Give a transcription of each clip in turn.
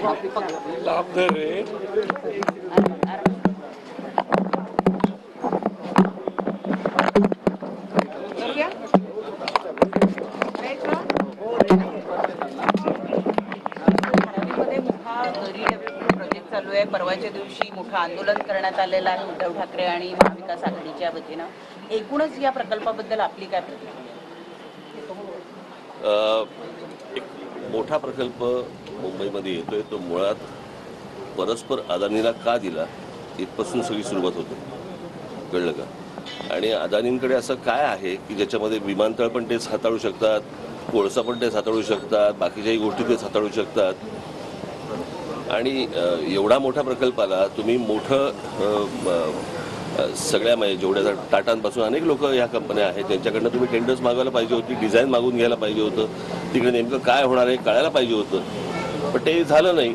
लाभ दे रहे प्रोजेक्ट चालू आहे। परवाच्या दिवशी मोठं आंदोलन करण्यात आलेलं आहे उद्धव ठाकरे आणि महाविकास आघाडीच्या वतीनं। एकूणच या प्रकल्पाबद्दल आपली काय प्रतिक्रिया? एक मोठा प्रकल्प मुंबईमध्ये येतोय, तो मुळात परस्पर अदानीला का दिला इथपासून सगळी सुरुवात होते, कळलं का? आणि अदानींकडे असं काय आहे की ज्याच्यामध्ये विमानतळ पण तेच हाताळू शकतात, कोळसा पण तेच हाताळू शकतात, बाकीच्याही गोष्टी तेच हाताळू शकतात। आणि एवढा मोठा प्रकल्पाला तुम्ही मोठं सगळ्या म्हणजे जेवढ्या टाटांपासून अनेक लोक ह्या कंपन्या आहेत त्यांच्याकडनं तुम्ही टेंडर्स मागवायला पाहिजे होती, डिझाईन मागून घ्यायला पाहिजे होतं, तिकडे नेमकं काय होणार आहे कळायला पाहिजे होतं, पण ते झालं नाही।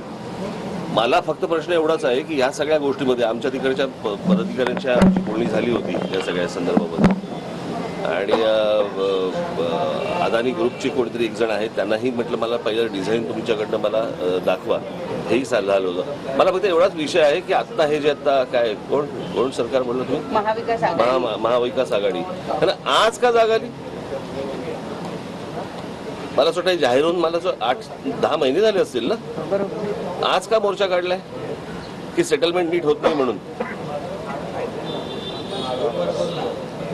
मला फक्त प्रश्न एवढाच आहे की या सगळ्या गोष्टीमध्ये आमच्या तिकडच्या पदाधिकाऱ्यांच्या बोलणी झाली होती या सगळ्या संदर्भामध्ये, आणि अदानी ग्रुपचे कोणीतरी एक जण आहेत त्यांनाही म्हटलं मला पहिलं डिझाईन तुमच्याकडनं मला दाखवा, हेही झालं होतं। मला फक्त एवढाच विषय आहे की आत्ता हे जे आता काय कोण सरकार बोललं तुम्ही? महाविकास आघाडी, आज का जाग आली? मला असं वाटतं जाहीर होऊन मला 8-10 महिने झाले असतील ना, आज का मोर्चा काढलाय की सेटलमेंट नीट होत नाही म्हणून?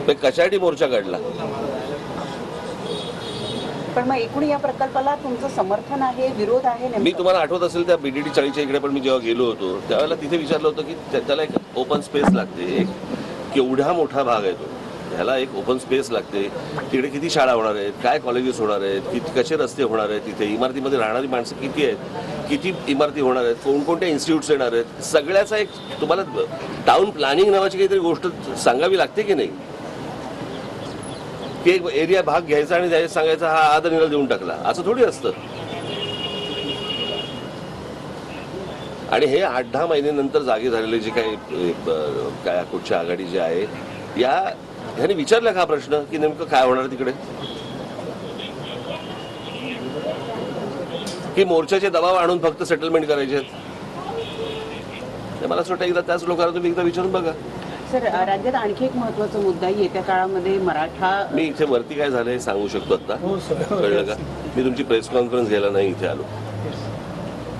कशासाठी मोर्चा काढला? पण मग एकूण या प्रकल्पाला तुमचं समर्थन आहे, विरोध आहे? मी तुम्हाला आठवत असेल त्या BDD 40च्या इकडे पण मी जेव्हा गेलो होतो त्यावेळेला तिथे विचारलं होतं की त्याला एक ओपन स्पेस लागते, एक केवढा मोठा भाग आहे तो, ह्याला एक ओपन स्पेस लागते, तिकडे किती शाळा होणार आहेत, काय कॉलेजेस होणार आहेत, कसे रस्ते होणार आहेत, तिथे इमारतीमध्ये राहणारी माणसं किती आहेत, किती इमारती होणार आहेत, कोणकोणत्या इन्स्टिट्यूट्स येणार आहेत, सगळ्याचा एक तुम्हाला टाउन प्लॅनिंग नावाची काहीतरी गोष्ट सांगावी लागते की नाही? की एक एरिया भाग घ्यायचा आणि सांगायचा हा अदानीला देऊन टाकला, असं थोडी असतं। आणि हे 8-10 महिन्यानंतर जागे झालेले जे काय कुठच्या आघाडी जे आहे ह्याने विचारला का प्रश्न की नेमकं काय होणार तिकडे? की मोर्चाचे दबाव आणून फक्त सेटलमेंट करायचे आहेत? मला असं वाटतं एकदा त्याच लोकांना तुम्ही एकदा विचारून बघा। सर, राज्यात आणखी एक महत्त्वाचा मुद्दा येत्या काळामध्ये मराठा, मी इथे वरती काय झालं हे सांगू शकतो आता, कळलं का? मी तुमची प्रेस कॉन्फरन्स घ्यायला नाही इथे आलो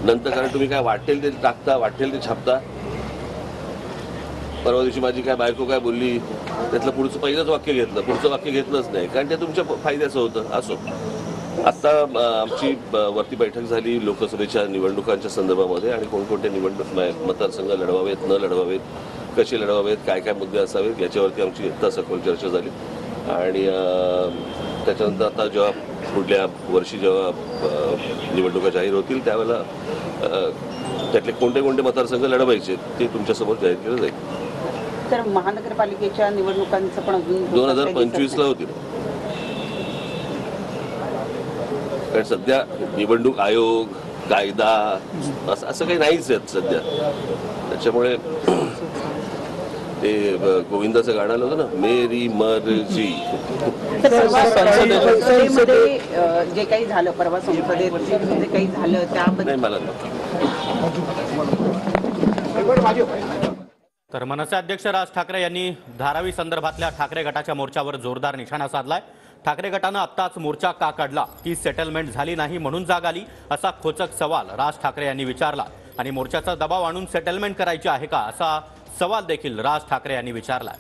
नंतर, कारण तुम्ही काय वाटेल ते टाकता, वाटेल ते छापता। परवा दिवशी माझी काय बायको काय बोलली त्यातलं पुढचं पहिलंच वाक्य घेतलं, पुढचं वाक्य घेतलंच नाही, कारण ते तुमच्या फायद्याचं होतं। असो, आत्ता आमची वरती बैठक झाली लोकसभेच्या निवडणुकांच्या संदर्भामध्ये आणि कोणकोणते मतदारसंघ लढवावेत, न लढवावेत, कसे लढवावेत, काय काय मुद्दे असावेत याच्यावरती आमची इतका सखोल चर्चा झाली। आणि त्याच्यानंतर आता जेव्हा पुढल्या वर्षी जेव्हा निवडणुका जाहीर होतील त्यावेळेला त्यातले कोणते कोणते मतदारसंघ लढवायचे ते तुमच्यासमोर जाहीर केलं जाईल। तर महानगरपालिकेच्या निवडणुकांचं पण अजून 2025ला होतील, कारण सध्या निवडणूक आयोग, कायदा असं काही नाहीच आहेत सध्या। त्याच्यामुळे ते गोविंदाचं गाणं आलं होतं ना, मेरी मर्जी। संसदेमध्ये जे काही झालं, परवा संसदेत जे काही झालं त्याबद्दल मला तर मनसे अध्यक्ष राज ठाकरे यांनी धारावी संदर्भातल्या ठाकरे गटाच्या मोर्चावर जोरदार निशाणा साधलाय। ठाकरे गटानं आत्ताच मोर्चा का काढला की सेटलमेंट झाली नाही म्हणून जाग आली, असा खोचक सवाल राज ठाकरे यांनी विचारला। आणि मोर्चाचा दबाव आणून सेटलमेंट करायची आहे का असा सवाल देखील राज ठाकरे यांनी विचारला।